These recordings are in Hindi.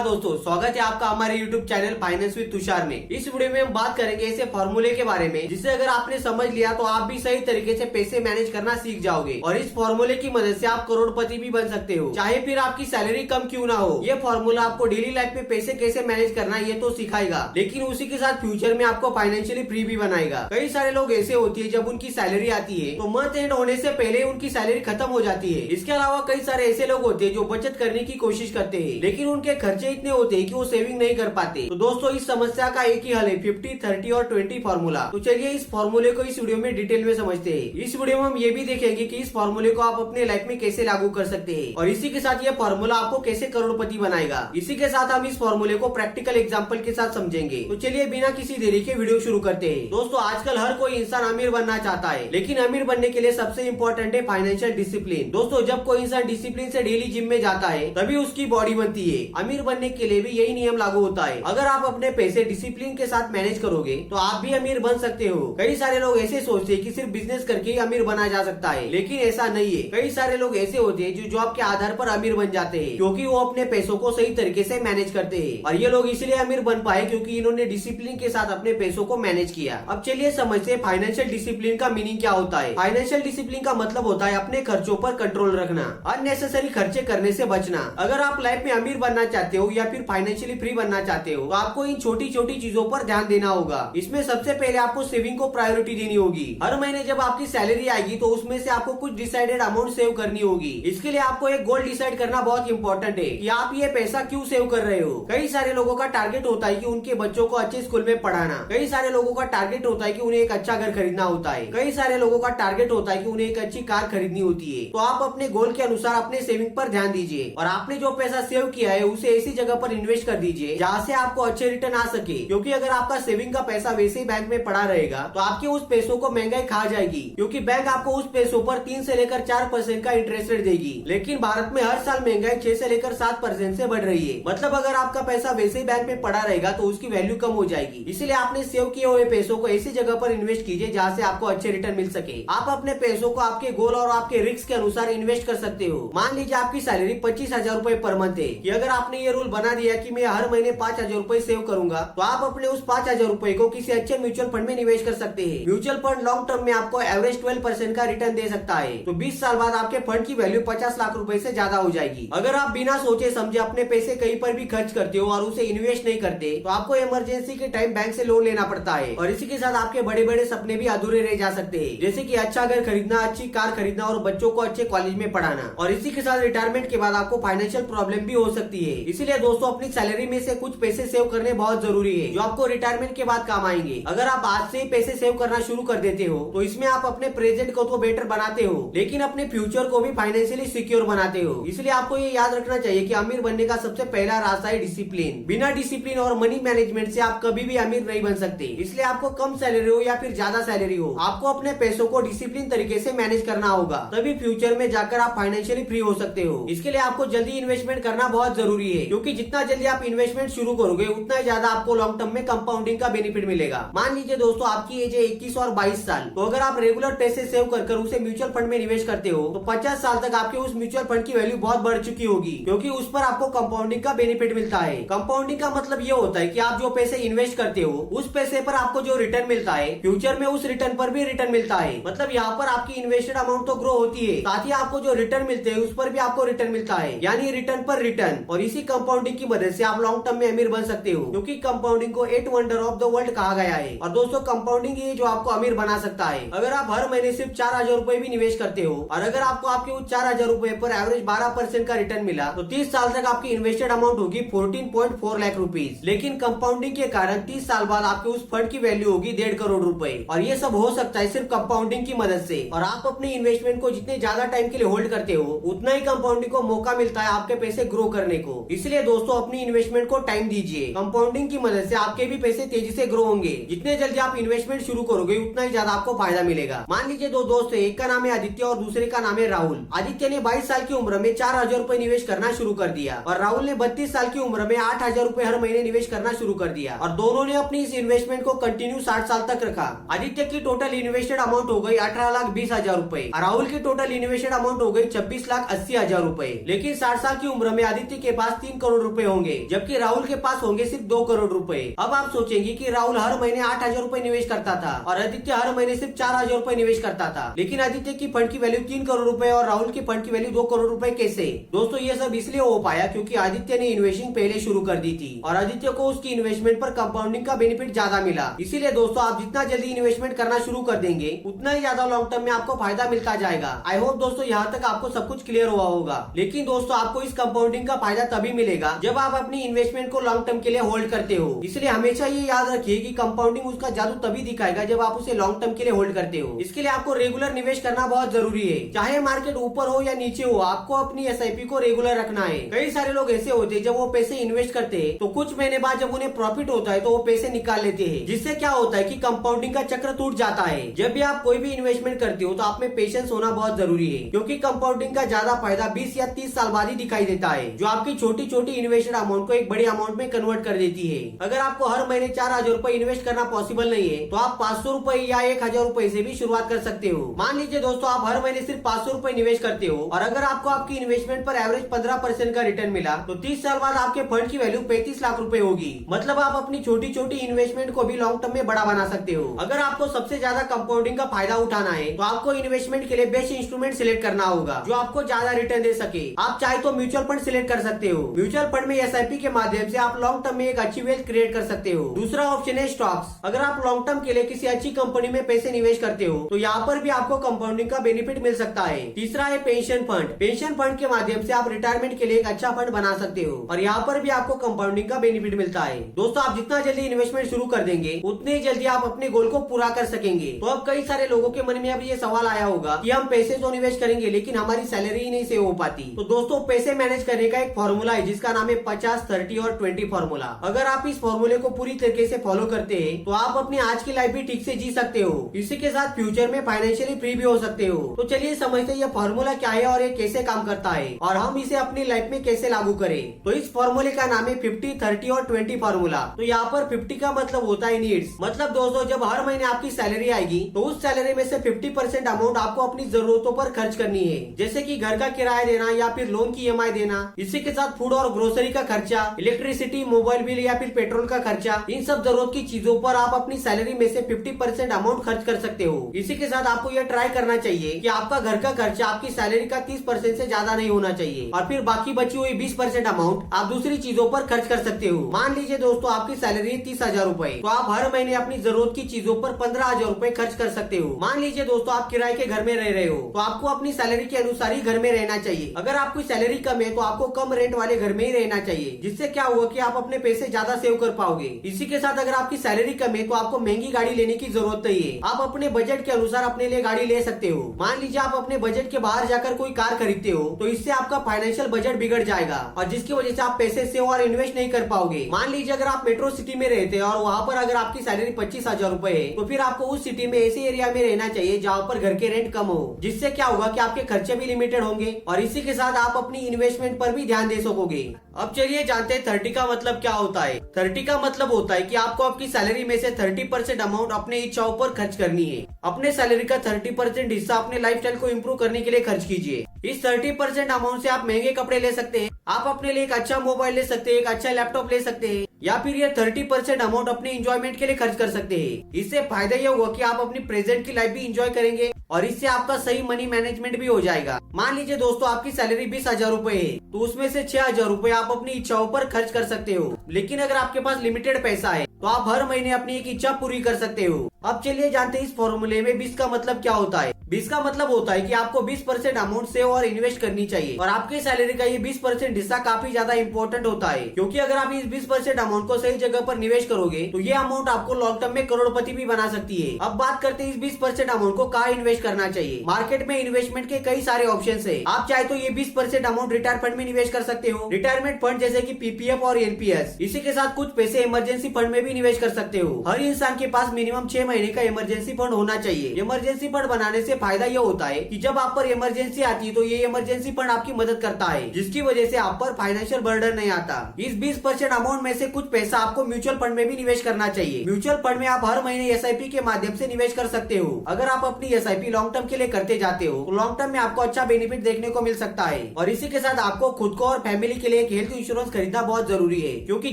नमस्कार दोस्तों, स्वागत है आपका हमारे YouTube channel finance with Tushar में। इस वीडियो में हम बात करेंगे ऐसे फॉर्मूले के बारे में जिसे अगर आपने समझ लिया तो आप भी सही तरीके से पैसे मैनेज करना सीख जाओगे और इस फॉर्मूले की मदद से आप करोड़पति भी बन सकते हो, चाहे फिर आपकी सैलरी कम क्यों ना हो। ये फॉर्मूला आपको डेली लाइफ में पैसे कैसे मैनेज करना ये तो सिखाएगा, लेकिन उसी के साथ फ्यूचर में आपको फाइनेंशियली फ्री भी बनाएगा। कई सारे लोग ऐसे होते हैं जब उनकी सैलरी आती है तो मंथ एंड होने से पहले उनकी सैलरी खत्म हो जाती है। इसके अलावा कई सारे ऐसे लोग होते हैं जो बचत करने की कोशिश करते हैं लेकिन उनके खर्चे इतने होते हैं कि वो सेविंग नहीं कर पाते। तो दोस्तों इस समस्या का एक ही हल है 50, 30 और 20 फॉर्मूला। तो चलिए इस फॉर्मूले को इस वीडियो में डिटेल में समझते हैं। इस वीडियो में हम ये भी देखेंगे कि इस फॉर्मूले को आप अपने लाइफ में कैसे लागू कर सकते हैं और इसी के साथ ये फॉर्मूला आपको कैसे करोड़पति बनाएगा। इसी के साथ हम इस फॉर्मूले को प्रैक्टिकल एग्जाम्पल के साथ समझेंगे। तो चलिए बिना किसी देरी के वीडियो शुरू करते हैं। दोस्तों आजकल हर कोई इंसान अमीर बनना चाहता है, लेकिन अमीर बनने के लिए सबसे इम्पोर्टेंट है फाइनेंशियल डिसिप्लिन। दोस्तों जब कोई इंसान डिसिप्लिन से डेली जिम में जाता है तभी उसकी बॉडी बनती है। अमीर बनने के लिए भी यही नियम लागू होता है। अगर आप अपने पैसे डिसिप्लिन के साथ मैनेज करोगे तो आप भी अमीर बन सकते हो। कई सारे लोग ऐसे सोचते हैं कि सिर्फ बिजनेस करके ही अमीर बना जा सकता है, लेकिन ऐसा नहीं है। कई सारे लोग ऐसे होते हैं जो जॉब के आधार पर अमीर बन जाते हैं क्योंकि वो अपने पैसों को सही तरीके से मैनेज करते हैं। और ये लोग इसलिए अमीर बन पाए क्योंकि इन्होंने डिसिप्लिन के साथ अपने पैसों को मैनेज किया। अब चलिए समझते हैं फाइनेंशियल डिसिप्लिन का मीनिंग क्या होता है। फाइनेंशियल डिसिप्लिन का मतलब होता है अपने खर्चों पर कंट्रोल रखना, अननेसेसरी खर्चे करने से बचना। अगर आप लाइफ में अमीर बनना चाहते हो या फिर फाइनेंशियली फ्री बनना चाहते हो तो आपको इन छोटी छोटी चीजों पर ध्यान देना होगा। इसमें सबसे पहले आपको सेविंग को प्रायोरिटी देनी होगी। हर महीने जब आपकी सैलरी आएगी तो उसमें से आपको कुछ डिसाइडेड अमाउंट सेव करनी होगी। इसके लिए आपको एक गोल डिसाइड करना बहुत इंपॉर्टेंट है कि आप ये पैसा क्यों सेव कर रहे हो। कई सारे लोगों का टारगेट होता है कि उनके बच्चों को अच्छे स्कूल में पढ़ाना। कई सारे लोगों का टारगेट होता है कि उन्हें एक अच्छा घर खरीदना होता है। कई सारे लोगों का टारगेट होता है कि उन्हें एक अच्छी कार खरीदनी होती है। तो आप अपने गोल के अनुसार अपने सेविंग पर ध्यान दीजिए और आपने जो पैसा सेव किया है उसे ऐसी जगह पर इन्वेस्ट कर दीजिए जहाँ से आपको अच्छे रिटर्न आ सके। क्योंकि अगर आपका सेविंग का पैसा वैसे ही बैंक में पड़ा रहेगा तो आपके उस पैसों को महंगाई खा जाएगी, क्योंकि बैंक आपको उस पैसों पर 3 से लेकर 4% का इंटरेस्ट रेट देगी। लेकिन भारत में हर साल महंगाई 6 से लेकर 7% से बढ़ रही है। मतलब अगर आपका पैसा वैसे ही बैंक में पड़ा रहेगा तो उसकी वैल्यू कम हो जाएगी। इसलिए आपने सेव किए हुए पैसों को ऐसी जगह पर इन्वेस्ट कीजिए जहाँ से आपको अच्छे रिटर्न मिल सके। आप अपने पैसों को आपके गोल और आपके रिस्क के अनुसार इन्वेस्ट कर सकते हो। मान लीजिए आपकी सैलरी 25,000 रूपए पर मंथ है कि अगर आपने ये रूल बना दिया कि मैं हर महीने 5,000 रूपए सेव करूंगा तो आप अपने उस 5,000 रूपए को किसी अच्छे म्यूचुअल फंड में निवेश कर सकते हैं। म्यूचुअल फंड लॉन्ग टर्म में आपको एवरेज 12% का रिटर्न दे सकता है। तो 20 साल बाद आपके फंड की वैल्यू 50 लाख रुपए से ज्यादा हो जाएगी। अगर आप बिना सोचे समझे अपने पैसे कहीं पर भी खर्च करते हो और उसे इन्वेस्ट नहीं करते तो आपको इमरजेंसी के टाइम बैंक से लोन लेना पड़ता है और इसी के साथ आपके बड़े बड़े सपने भी अधूरे रह जा सकते हैं, जैसे कि अच्छा घर खरीदना, अच्छी कार खरीदना और बच्चों को अच्छे कॉलेज में पढ़ाना। और इसी के साथ रिटायरमेंट के बाद आपको फाइनेंशियल प्रॉब्लम भी हो सकती है। इसीलिए दोस्तों अपनी सैलरी में से कुछ पैसे सेव करने बहुत जरूरी है जो आपको रिटायरमेंट के बाद काम आएंगे। अगर आप आज से ही पैसे सेव करना शुरू कर देते हो तो इसमें आप अपने प्रेजेंट को तो बेटर बनाते हो लेकिन अपने फ्यूचर को भी फाइनेंशियली सिक्योर बनाते हो। इसलिए आपको ये याद रखना चाहिए कि अमीर बनने का सबसे पहला रास्ता है डिसिप्लिन। बिना डिसिप्लिन और मनी मैनेजमेंट से आप कभी भी अमीर नहीं बन सकते। इसलिए आपको कम सैलरी हो या फिर ज्यादा सैलरी हो, आपको अपने पैसों को डिसिप्लिन तरीके से मैनेज करना होगा, तभी फ्यूचर में जाकर आप फाइनेंशियली फ्री हो सकते हो। इसके लिए आपको जल्दी इन्वेस्टमेंट करना बहुत जरूरी है, क्योंकि जितना जल्दी आप इन्वेस्टमेंट शुरू करोगे उतना ही ज्यादा आपको लॉन्ग टर्म में कंपाउंडिंग का बेनिफिट मिलेगा। मान लीजिए दोस्तों आपकी एज है 21 और 22 साल, तो अगर आप रेगुलर पैसे सेव कर उसे म्यूचुअल फंड में निवेश करते हो तो 50 साल तक आपके उस म्यूचुअल फंड की वैल्यू बहुत बढ़ चुकी होगी, क्योंकि उस पर आपको कंपाउंडिंग का बेनिफिट मिलता है। कंपाउंडिंग का मतलब ये होता है कि आप जो पैसे इन्वेस्ट करते हो उस पैसे पर आपको जो रिटर्न मिलता है फ्यूचर में उस रिटर्न पर भी रिटर्न मिलता है। मतलब यहाँ पर आपकी इन्वेस्टेड अमाउंट तो ग्रो होती है, साथ ही आपको जो रिटर्न मिलते हैं उस पर भी आपको रिटर्न मिलता है, यानी रिटर्न पर रिटर्न। और इसी कंपाउंडिंग की मदद से आप लॉन्ग टर्म में अमीर बन सकते हो, क्योंकि कंपाउंडिंग को 8 वंडर ऑफ द वर्ल्ड कहा गया है। और दोस्तों कंपाउंडिंग ये जो आपको अमीर बना सकता है। अगर आप हर महीने सिर्फ 4,000 रूपए भी निवेश करते हो और अगर आपको आपके उस 4,000 रूपए पर एवरेज 12% का रिटर्न मिला तो 30 साल तक आपकी इन्वेस्टेड अमाउंट होगी 14.4 लाख रुपीज। लेकिन कंपाउंडिंग के कारण 30 साल बाद आपके उस फंड की वैल्यू होगी 1.5 करोड़ रुपए। और ये सब हो सकता है सिर्फ कंपाउंडिंग की मदद से। और आप अपने इन्वेस्टमेंट को जितने ज्यादा टाइम के लिए होल्ड करते हो उतना ही कंपाउंडिंग को मौका मिलता है आपके पैसे ग्रो करने को। इसलिए दोस्तों अपनी इन्वेस्टमेंट को टाइम दीजिए। कंपाउंडिंग की मदद से आपके भी पैसे तेजी से ग्रो होंगे। जितने जल्दी आप इन्वेस्टमेंट शुरू करोगे उतना ही ज्यादा आपको फायदा मिलेगा। मान लीजिए दो दोस्त है, एक का नाम है आदित्य और दूसरे का नाम है राहुल। आदित्य ने 22 साल की उम्र में 4,000 रूपए निवेश करना शुरू कर दिया और राहुल ने 32 साल की उम्र में 8,000 रूपए हर महीने निवेश करना शुरू कर दिया और दोनों ने अपनी इस इन्वेस्टमेंट को कंटिन्यू 60 साल तक रखा। आदित्य की टोटल इन्वेस्टेड अमाउंट हो गई 18,20,000 रूपए। राहुल की टोटल इन्वेस्टेड अमाउंट हो गई 26,80,000 रूपए। लेकिन 60 साल की उम्र में आदित्य के पास 3 करोड़ रुपए होंगे, जबकि राहुल के पास होंगे सिर्फ 2 करोड़ रुपए। अब आप सोचेंगे कि राहुल हर महीने 8,000 रुपए निवेश करता था और आदित्य हर महीने सिर्फ 4,000 रुपए निवेश करता था, लेकिन आदित्य की फंड की वैल्यू 3 करोड़ रुपए और राहुल की फंड की वैल्यू 2 करोड़ रुपए कैसे? दोस्तों ये सब इसलिए हो पाया क्योंकि आदित्य ने इन्वेस्टिंग पहले शुरू कर दी थी और आदित्य को उसकी इन्वेस्टमेंट पर कंपाउंडिंग का बेनिफिट ज्यादा मिला। इसीलिए दोस्तों आप जितना जल्दी इन्वेस्टमेंट करना शुरू कर देंगे उतना ही ज्यादा लॉन्ग टर्म में आपको फायदा मिलता जाएगा। आई होप दोस्तों यहाँ तक आपको सब कुछ क्लियर हुआ होगा। लेकिन दोस्तों आपको इस कंपाउंडिंग का फायदा तभी मिलेगा जब आप अपनी इन्वेस्टमेंट को लॉन्ग टर्म के लिए होल्ड करते हो। इसलिए हमेशा ये याद रखिए कि कंपाउंडिंग उसका जादू तभी दिखाएगा जब आप उसे लॉन्ग टर्म के लिए होल्ड करते हो। इसके लिए आपको रेगुलर निवेश करना बहुत जरूरी है, चाहे मार्केट ऊपर हो या नीचे हो, आपको अपनी SIP को रेगुलर रखना है। कई सारे लोग ऐसे होते हैं जब वो पैसे इन्वेस्ट करते हैं तो कुछ महीने बाद जब उन्हें प्रॉफिट होता है तो वो पैसे निकाल लेते हैं, जिससे क्या होता है कि कंपाउंडिंग का चक्र टूट जाता है। जब भी आप कोई भी इन्वेस्टमेंट करते हो तो आप में पेशेंस होना बहुत जरूरी है, क्योंकि कंपाउंडिंग का ज्यादा फायदा 20 या 30 साल बाद ही दिखाई देता है, जो आपकी छोटी छोटी इन्वेस्टेड अमाउंट को एक बड़ी अमाउंट में कन्वर्ट कर देती है। अगर आपको हर महीने 4,000 रुपए इन्वेस्ट करना पॉसिबल नहीं है तो आप 500 रुपए या 1,000 रुपए से भी शुरुआत कर सकते हो। मान लीजिए दोस्तों आप हर महीने सिर्फ 500 रुपए निवेश करते हो और अगर आपको आपकी इन्वेस्टमेंट पर एवरेज 15% का रिटर्न मिला तो 30 साल बाद आपके फंड की वैल्यू 35 लाख रुपए होगी। मतलब आप अपनी छोटी छोटी इन्वेस्टमेंट को भी लॉन्ग टर्म में बड़ा बना सकते हो। अगर आपको सबसे ज्यादा कंपाउंडिंग का फायदा उठाना है तो आपको इन्वेस्टमेंट के लिए बेस्ट इंस्ट्रूमेंट सिलेक्ट करना होगा जो आपको ज्यादा रिटर्न दे सके। आप चाहे तो म्यूचुअल फंड सिलेक्ट कर सकते हो। म्यूचुअल फंड में SIP के माध्यम से आप लॉन्ग टर्म में एक अच्छी वेल्थ क्रिएट कर सकते हो। दूसरा ऑप्शन है स्टॉक्स। अगर आप लॉन्ग टर्म के लिए किसी अच्छी कंपनी में पैसे निवेश करते हो तो यहाँ पर भी आपको कंपाउंडिंग का बेनिफिट मिल सकता है। तीसरा है पेंशन फंड। पेंशन फंड के माध्यम से आप रिटायरमेंट के लिए एक अच्छा फंड बना सकते हो और यहाँ पर भी आपको कंपाउंडिंग का बेनिफिट मिलता है। दोस्तों आप जितना जल्दी इन्वेस्टमेंट शुरू कर देंगे उतने जल्दी आप अपने गोल को पूरा कर सकेंगे। तो अब कई सारे लोगों के मन में अब ये सवाल आया होगा कि हम पैसे तो निवेश करेंगे लेकिन हमारी सैलरी ही नहीं सेव हो पाती। तो दोस्तों पैसे मैनेज करने का एक फॉर्मूला है जिसका नाम है 50, 30 और 20 फॉर्मूला। अगर आप इस फॉर्मूले को पूरी तरीके से फॉलो करते हैं तो आप अपनी आज की लाइफ भी ठीक से जी सकते हो। इसी के साथ फ्यूचर में फाइनेंशियली फ्री भी हो सकते हो। तो चलिए समझते हैं ये फॉर्मूला क्या है और ये कैसे काम करता है और हम इसे अपनी लाइफ में कैसे लागू करें। तो इस फॉर्मूले का नाम है 50, 30 और 20 फॉर्मूला। तो यहाँ पर 50 का मतलब होता है नीड्स। मतलब दोस्तों जब हर महीने आपकी सैलरी आएगी तो उस सैलरी में से 50% अमाउंट आपको अपनी जरूरतों पर खर्च करनी है, जैसे कि घर का किराया देना या फिर लोन की EMI देना। इसी के साथ फूड और ग्रोसरी का खर्चा, इलेक्ट्रिसिटी, मोबाइल बिल या फिर पेट्रोल का खर्चा। इन सब जरूरत की चीजों पर आप अपनी सैलरी में से 50% अमाउंट खर्च कर सकते हो। इसी के साथ आपको यह ट्राई करना चाहिए कि आपका घर का खर्चा आपकी सैलरी का 30% से ज्यादा नहीं होना चाहिए और फिर बाकी बची हुई 20% अमाउंट आप दूसरी चीजों पर खर्च कर सकते हो। मान लीजिए दोस्तों आपकी सैलरी 30,000 रुपए, तो आप हर महीने अपनी जरूरत की चीजों पर 15,000 रुपए खर्च कर सकते हो। मान लीजिए दोस्तों आप किराए के घर में रह रहे हो तो आपको अपनी सैलरी के अनुसार ही घर में रहना चाहिए। अगर आपकी सैलरी कम है तो आपको कम रेंट वाले घर में ही रहना चाहिए, जिससे क्या होगा कि आप अपने पैसे ज्यादा सेव कर पाओगे। इसी के साथ अगर आपकी सैलरी कम है तो आपको महंगी गाड़ी लेने की जरूरत नहीं है। आप अपने बजट के अनुसार अपने लिए गाड़ी ले सकते हो। मान लीजिए आप अपने बजट के बाहर जाकर कोई कार खरीदते हो तो इससे आपका फाइनेंशियल बजट बिगड़ जाएगा और जिसकी वजह से आप पैसे सेव और इन्वेस्ट नहीं कर पाओगे। मान लीजिए अगर आप मेट्रो सिटी में रहते हैं और वहाँ पर अगर आपकी सैलरी 25,000 रुपए है तो फिर आपको उस सिटी में ऐसे एरिया में रहना चाहिए जहाँ पर घर के रेंट कम हो, जिससे क्या होगा कि आपके खर्चे भी लिमिटेड होंगे और इसी के साथ आप अपनी इन्वेस्टमेंट पर भी ध्यान दे सकोगे। अब चलिए जानते हैं 30 का मतलब क्या होता है। 30 का मतलब होता है कि आपको आपकी सैलरी में से 30% अमाउंट अपने इच्छाओं पर खर्च करनी है। अपने सैलरी का 30% हिस्सा अपने लाइफस्टाइल को इम्प्रूव करने के लिए खर्च कीजिए। इस 30% अमाउंट से आप महंगे कपड़े ले सकते हैं, आप अपने लिए एक अच्छा मोबाइल ले सकते हैं, एक अच्छा लैपटॉप ले सकते हैं या फिर ये 30% अमाउंट अपने इंजॉयमेंट के लिए खर्च कर सकते हैं। इससे फायदा ये होगा कि आप अपनी प्रेजेंट की लाइफ भी इंजॉय करेंगे और इससे आपका सही मनी मैनेजमेंट भी हो जाएगा। मान लीजिए दोस्तों आपकी सैलरी 20,000 रुपए है तो उसमें से 6,000 रुपए आप अपनी इच्छाओं पर खर्च कर सकते हो। लेकिन अगर आपके पास लिमिटेड पैसा है तो आप हर महीने अपनी एक इच्छा पूरी कर सकते हो। अब चलिए जानते हैं इस फॉर्मूले में 20 का मतलब क्या होता है। 20 का मतलब होता है कि आपको 20% अमाउंट सेव और इन्वेस्ट करनी चाहिए और आपके सैलरी का ये 20% हिस्सा काफी ज्यादा इंपॉर्टेंट होता है, क्योंकि अगर आप इस 20% अमाउंट को सही जगह पर निवेश करोगे तो ये अमाउंट आपको लॉन्ग टर्म में करोड़पति भी बना सकती है। अब बात करते हैं इस 20% अमाउंट को कहाँ इन्वेस्ट करना चाहिए। मार्केट में इन्वेस्टमेंट के कई सारे ऑप्शन है। आप चाहे तो ये 20% अमाउंट रिटायर फंड में निवेश कर सकते हो, रिटायरमेंट फंड जैसे की PPF और NPS। इसी के साथ कुछ पैसे इमरजेंसी फंड में भी निवेश कर सकते हो। हर इंसान के पास मिनिमम 6 महीने का इमरजेंसी फंड होना चाहिए। इमरजेंसी फंड बनाने से फायदा यह होता है कि जब आप पर इमरजेंसी आती है तो तो ये इमरजेंसी फंड आपकी मदद करता है, जिसकी वजह से आप पर फाइनेंशियल बर्डन नहीं आता। इस 20% अमाउंट में से कुछ पैसा आपको म्यूचुअल फंड में भी निवेश करना चाहिए। म्यूचुअल फंड में आप हर महीने SIP के माध्यम से निवेश कर सकते हो। अगर आप अपनी SIP लॉन्ग टर्म के लिए करते जाते हो तो लॉन्ग टर्म में आपको अच्छा बेनिफिट देखने को मिल सकता है। और इसी के साथ आपको खुद को और फैमिली के लिए एक हेल्थ इंश्योरेंस खरीदना बहुत जरूरी है, क्योंकि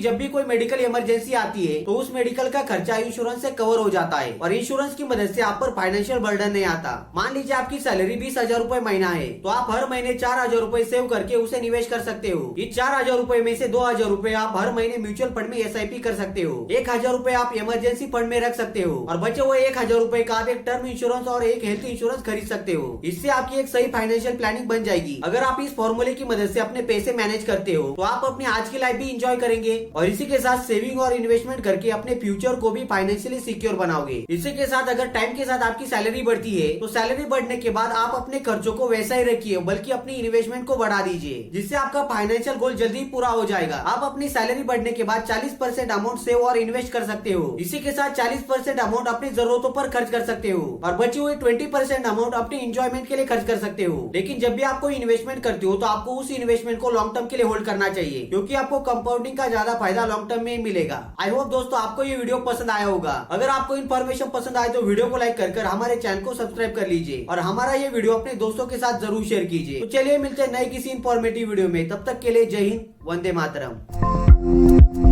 जब भी कोई मेडिकल इमरजेंसी आती है तो उस मेडिकल का खर्चा इंश्योरेंस से कवर हो जाता है और इंश्योरेंस की मदद से आप पर फाइनेंशियल बर्डन नहीं आता। मान लीजिए आपकी सैलरी 20,000 रूपए महीना है, तो आप हर महीने 4,000 रूपए सेव करके उसे निवेश कर सकते हो। इस 4,000 रूपए में से 2,000 रूपए आप हर महीने म्यूचुअल फंड में SIP कर सकते हो। 1,000 रूपए आप इमरजेंसी फंड में रख सकते हो और बचे हुए 1,000 रूपए का आप एक टर्म इंश्योरेंस और एक हेल्थ इंश्योरेंस खरीद सकते हो। इससे आपकी एक सही फाइनेंशियल प्लानिंग बन जाएगी। अगर आप इस फॉर्मूले की मदद से अपने पैसे मैनेज करते हो तो आप अपनी आज की लाइफ भी इंजॉय करेंगे और इसी के साथ सेविंग और इन्वेस्टमेंट करके अपने फ्यूचर को भी फाइनेंशियली सिक्योर बनाओगे। इसी के साथ अगर टाइम के साथ आपकी सैलरी बढ़ती है तो सैलरी बढ़ने के बाद आप अपने खर्चों को वैसा ही रखिए, बल्कि अपनी इन्वेस्टमेंट को बढ़ा दीजिए, जिससे आपका फाइनेंशियल गोल जल्दी पूरा हो जाएगा। आप अपनी सैलरी बढ़ने के बाद 40% अमाउंट सेव और इन्वेस्ट कर सकते हो। इसी के साथ 40% अमाउंट अपनी जरूरतों पर खर्च कर सकते हो और बची हुई 20% अमाउंट अपनी इंजॉयमेंट के लिए खर्च कर सकते हो। लेकिन जब भी आप कोई इन्वेस्टमेंट करते हो तो आपको उस इन्वेस्टमेंट को लॉन्ग टर्म के लिए होल्ड करना चाहिए, क्योंकि आपको कंपाउंडिंग का ज्यादा फायदा लॉन्ग टर्म में मिलेगा। आई होप दोस्तों आपको ये वीडियो पसंद आया होगा। अगर आपको इन्फॉर्मेशन पसंद आए तो वीडियो को लाइक कर हमारे चैनल को सब्सक्राइब कर लीजिए और हमारा ये वीडियो अपने दोस्तों के साथ जरूर शेयर कीजिए। तो चलिए मिलते हैं नए किसी इन्फॉर्मेटिव वीडियो में, तब तक के लिए जय हिंद, वंदे मातरम।